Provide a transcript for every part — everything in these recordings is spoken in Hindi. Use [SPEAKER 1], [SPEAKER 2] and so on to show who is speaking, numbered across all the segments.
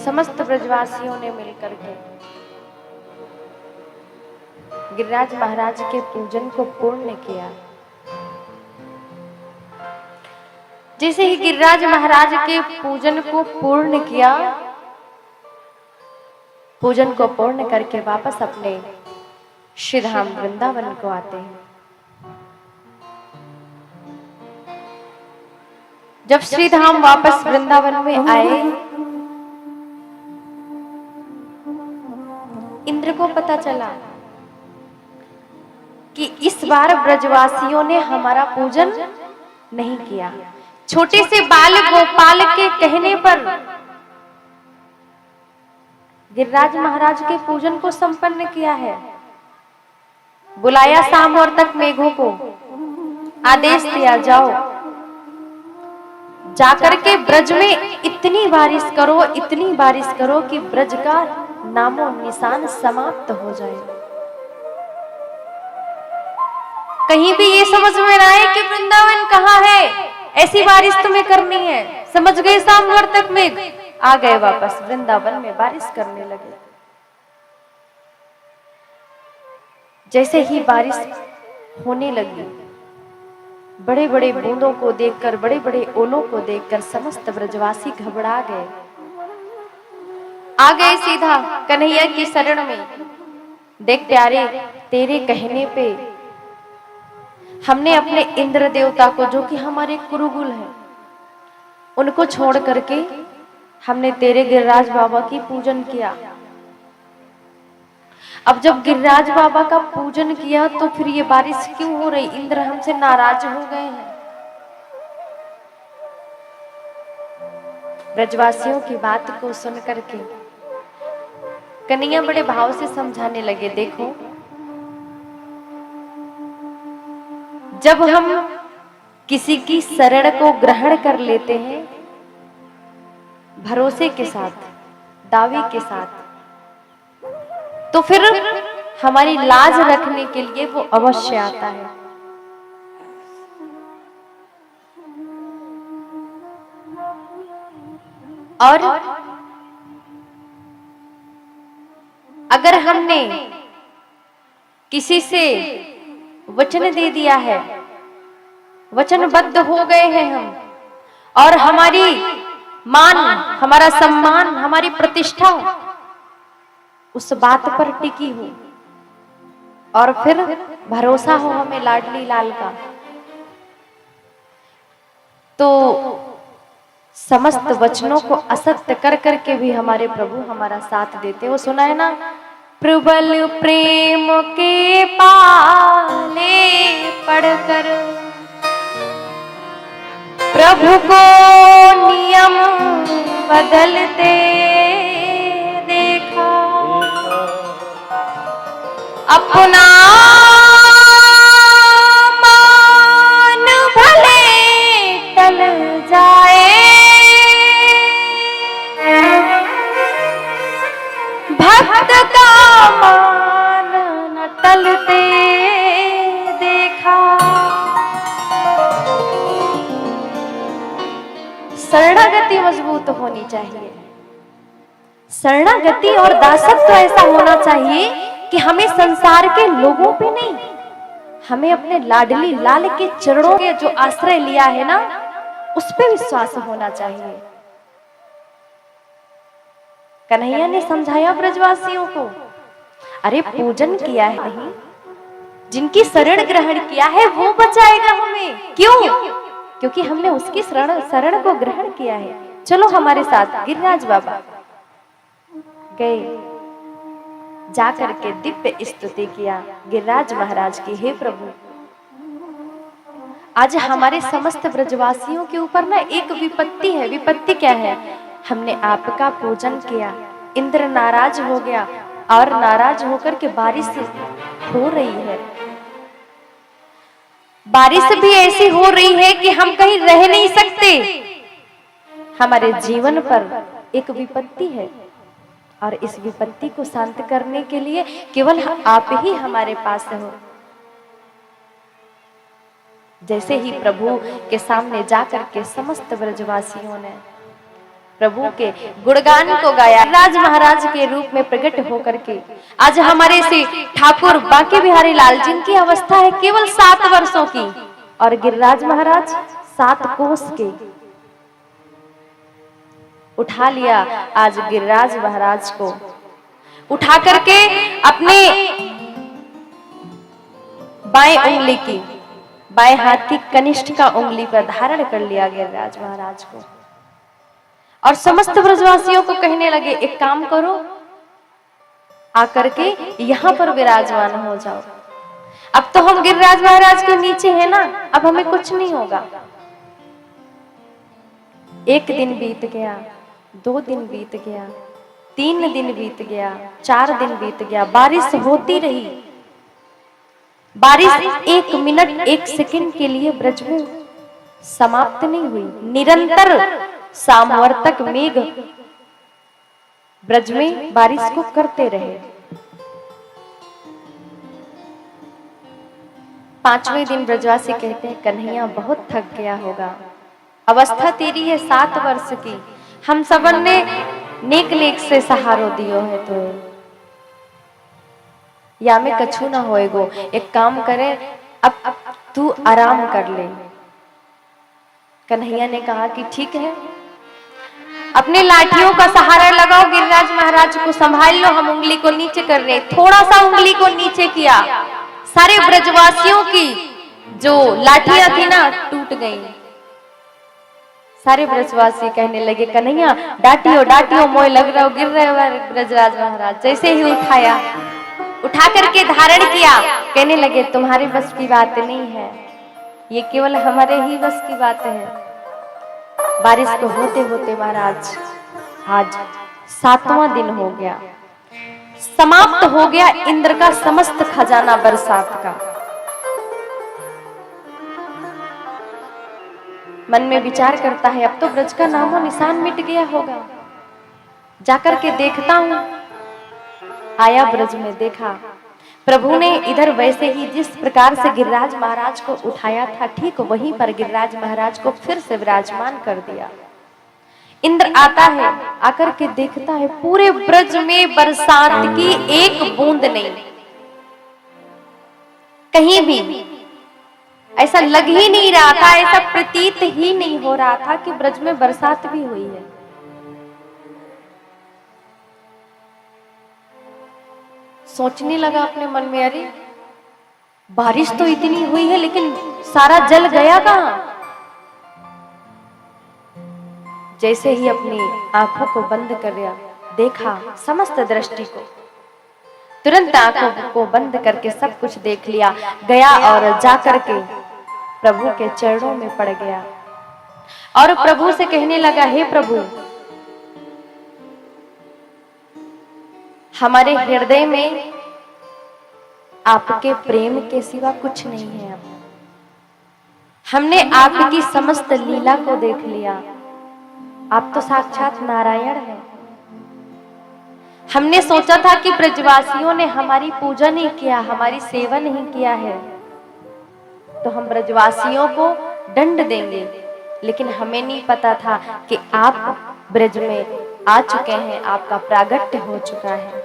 [SPEAKER 1] समस्त ब्रजवासियों ने मिलकर के गिरिराज महाराज के पूजन को पूर्ण किया। जैसे ही गिरिराज महाराज के पूजन को पूर्ण किया, पूजन को पूर्ण करके वापस अपने श्री धाम वृंदावन को आते हैं। जब श्री धाम वापस वृंदावन में आए, इंद्र को पता चला कि इस बार ब्रजवासियों ने हमारा पूजन नहीं किया। छोटे से बाल गोपाल के कहने पर गिरिराज महाराज के पूजन को संपन्न किया है। बुलाया शाम और तक मेघों को, आदेश दिया जाओ जाकर के ब्रज में इतनी बारिश करो, इतनी बारिश करो कि ब्रज का नामो निशान समाप्त हो जाए। कहीं भी ये समझ में ना आए कि वृंदावन कहाँ है, ऐसी बारिश तुम्हें करनी है। समझ गए शाम और तक मेघ, आ गए वापस वृंदावन में, बारिश करने लगे। जैसे ही बारिश होने लगी, बड़े बड़े बूंदों को देखकर, बड़े बड़े ओलों को देखकर समस्त ब्रजवासी घबरा गए। आ गए सीधा कन्हैया की शरण में। देख प्यारे, तेरे कहने पे हमने अपने इंद्र देवता को, जो कि हमारे कुरुगुल हैं, उनको छोड़ करके हमने तेरे गिरिराज बाबा की पूजन किया। अब जब गिरिराज बाबा का पूजन किया तो फिर ये बारिश क्यों हो रही? इंद्र हमसे नाराज हो गए हैं। ब्रजवासियों की बात को सुन करके कन्हैया बड़े भाव से समझाने लगे, देखो जब हम किसी की शरण को ग्रहण कर लेते हैं भरोसे के साथ, दावे के साथ, तो फिर हमारी लाज रखने के लिए वो अवश्य आता है। और अगर हमने किसी से वचन दे दिया है, वचनबद्ध हो गए हैं हम, और हमारी मान, हमारा सम्मान, हमारी प्रतिष्ठा उस बात पर टिकी हो, और फिर भरोसा हो हमें लाडली लाल का, तो समस्त वचनों को असत्य कर करके भी हमारे प्रभु हमारा साथ देते। वो सुना है ना, प्रबल प्रेम के पाले पढ़कर प्रभु को नियम बदलते देखा, अपना मान भले टल जाए, भक्त का मान न टलते देखा। शरणागति मजबूत होनी चाहिए। शरणागति और दासत्व ऐसा होना चाहिए कि हमें संसार के लोगों पे नहीं, हमें अपने लाडली लाल के चरणों के जो आश्रय लिया है ना, उस पे विश्वास होना चाहिए। कन्हैया ने समझाया ब्रजवासियों को, अरे पूजन किया है नहीं, जिनकी शरण ग्रहण किया है वो बचाएगा हमें। क्यों? क्योंकि हमने उसकी शरण को ग्रहण किया है। चलो हमारे साथ। गिरिराज बाबा गए, जाकर के दिव्य स्तुति किया गिरिराज महाराज की, हे प्रभु आज हमारे समस्त ब्रजवासियों के ऊपर ना एक विपत्ति है। विपत्ति क्या है? हमने आपका पूजन किया, इंद्र नाराज हो गया, और नाराज होकर के बारिश हो रही है। बारिश भी ऐसी हो रही है कि हम कहीं रह नहीं सकते। हमारे जीवन पर एक विपत्ति है, और इस विपत्ति को शांत करने के लिए केवल आप ही हमारे पास हो। जैसे ही प्रभु के सामने जाकर के समस्त ब्रजवासियों ने प्रभु के गुणगान को गाया। राज महाराज के रूप में प्रकट होकर के आज हमारे से ठाकुर बांके बिहारी लाल, जिनकी अवस्था है केवल 7 वर्षों की, और गिरिराज महाराज 7 कोस के, उठा लिया आज गिरिराज महाराज को, उठा करके अपने बाएं उंगली की, बाएं हाथ की कनिष्ठ का उंगली पर धारण कर लिया गिरिराज महाराज को, और समस्त ब्रजवासियों को कहने लगे एक काम करो, आकर के यहां पर विराजमान हो जाओ। अब तो हम गिरिराज महाराज के नीचे हैं ना, अब हमें कुछ नहीं होगा। 1 दिन बीत गया, 2 दिन बीत गया, 3 दिन बीत गया, 4 दिन बीत गया, बारिश होती रही। बारिश 1 मिनट 1 सेकंड के लिए ब्रज में समाप्त नहीं हुई। निरंतर सामवर्तक मेघ ब्रज में बारिश को करते रहे। 5वें दिन ब्रजवासी कहते हैं कन्हैया बहुत थक गया होगा, अवस्था तेरी है 7 वर्ष की, हम सबन ने नेक लेक से सहारो दियो है, तो या में कछु ना होएगो, एक काम करे अब तू आराम कर ले। कन्हैया ने कहा कि ठीक है, अपने लाठियों का सहारा लगाओ, गिरिराज महाराज को संभाल लो, हम उंगली को नीचे कर रहे। थोड़ा सा उंगली को नीचे किया, सारे ब्रजवासियों की जो लाठियां थी ना टूट गई। सारे ब्रजवासी कहने लगे कन्हैया डांटियो डांटियो, मोय लग रहा हो गिर रहे हो ब्रजराज महाराज। जैसे ही उठाया, उठा करके धारण किया, कहने लगे तुम्हारे बस की बात नहीं है, ये केवल हमारे ही बस की बात है। बारिश को होते होते महाराज आज 7वां दिन हो गया, समाप्त हो गया इंद्र का समस्त खजाना बरसात का। मन में विचार करता है अब तो ब्रज का नामो निशान मिट गया होगा, जाकर के देखता हूं। आया ब्रज में, देखा प्रभु ने इधर वैसे ही जिस प्रकार से गिरिराज महाराज को उठाया था, ठीक वहीं पर गिरिराज महाराज को फिर से विराजमान कर दिया। इंद्र आता है, आकर के देखता है पूरे ब्रज में बरसात की एक बूंद नहीं, कहीं भी ऐसा लग ही नहीं रहा था, ऐसा प्रतीत ही नहीं हो रहा था कि ब्रज में बरसात भी हुई है। सोचने लगा अपने मन में, अरे बारिश तो इतनी हुई है लेकिन सारा जल गया कहां? जैसे ही अपनी आंखों को बंद कर दिया, देखा समस्त दृष्टि को, तुरंत आंखों को बंद करके सब कुछ देख लिया, गया और जाकर के प्रभु के चरणों में पड़ गया और प्रभु से कहने लगा, हे प्रभु, हमारे हृदय में आपके प्रेम के सिवा कुछ नहीं है। अब हमने आपकी समस्त लीला को देख लिया, आप तो साक्षात नारायण हैं। हमने सोचा था कि ब्रजवासियों ने हमारी पूजा नहीं किया, हमारी सेवा नहीं किया है, तो हम ब्रजवासियों को दंड देंगे, लेकिन हमें नहीं पता था कि आप ब्रज में आ चुके हैं, आपका प्रागट्य हो चुका है।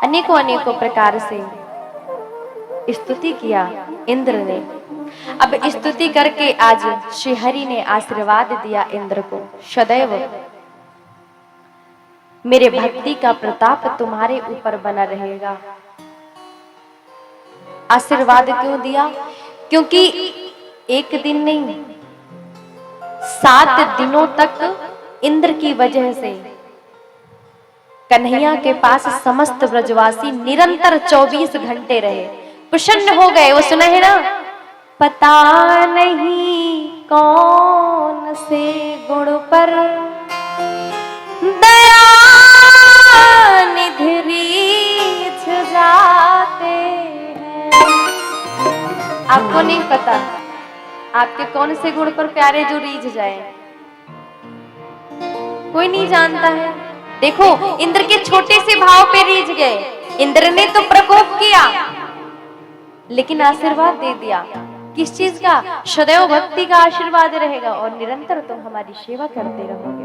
[SPEAKER 1] अनेकों अनेकों प्रकार से स्तुति किया इंद्र ने। अब स्तुति करके आज श्री हरि ने आशीर्वाद दिया इंद्र को, सदैव मेरे भक्ति का प्रताप तुम्हारे ऊपर बना रहेगा। आशीर्वाद क्यों दिया? क्योंकि एक दिन नहीं, 7 दिनों तक इंद्र की वजह से कन्हैया के पास समस्त ब्रजवासी निरंतर 24 घंटे रहे, प्रसन्न हो गए। वो सुना है ना, पता नहीं कौन से गुण पर दया निधि रीझ जाते हैं। आपको नहीं पता आपके कौन से गुण पर प्यारे जो रीझ जाए, कोई नहीं जानता है। देखो इंद्र के छोटे से भाव पे रीझ गए। इंद्र ने तो प्रकोप किया लेकिन आशीर्वाद दे दिया किस चीज का? सदैव भक्ति का आशीर्वाद रहेगा और निरंतर तुम हमारी सेवा करते रहोगे।